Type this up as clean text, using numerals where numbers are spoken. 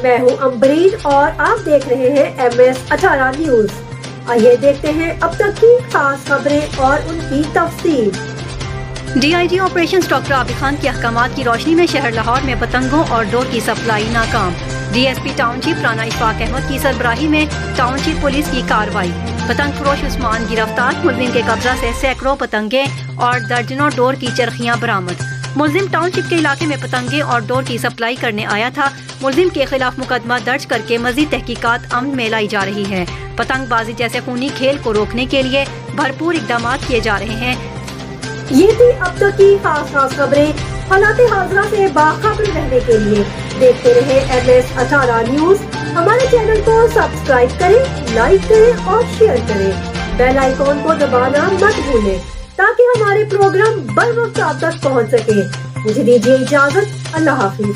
میں ہوں امبریش اور آپ دیکھ رہے ہیں MS18 نیوز۔ آئیے دیکھتے ہیں اب تک کی خاص خبریں اور ان کی تفصیل۔ DIG operations doctor Abid Khan کے احکامات کی روشنی میں شہر لاہور میں پتنگوں اور ڈور کی سپلائی ناکام۔ DSP ٹاؤن شپ رانا اشفاق احمد کی سربراہی میں ٹاؤن شپ پولیس کی کارروائی۔ پتنگ فروش عثمان گرفتار، ملزم کے قبضہ سے سینکڑوں پتنگیں اور درجنوں ڈور کی چرخیاں برآمد۔ ملزم ٹاؤن شپ کے علاقے میں پتنگیں اور ڈور کی سپلائی کرنے آیا تھا۔ ملزم کے خلاف مقدمہ درج کر کے مزید تحقیقات عمل میں لائی جا رہی ہے۔ پتنگ بازی جیسے خونی کھیل کو روکنے کے لیے بھرپور اقدامات کیے جا رہے ہیں۔ یہ تھی اب تک کی خاص خبریں۔ حالات حاضرہ سے باخبر رہنے کے لیے دیکھتے رہے MS18 نیوز۔ ہمارے چینل کو سبسکرائب کریں، لائک کریں اور شیئر کریں۔ بیل آئیکن کو دبانا مت بھولیں تاکہ ہمارے پروگرام بر وقت آپ تک پہنچ سکے۔ مجھے دیجیے اجازت، اللہ حافظ۔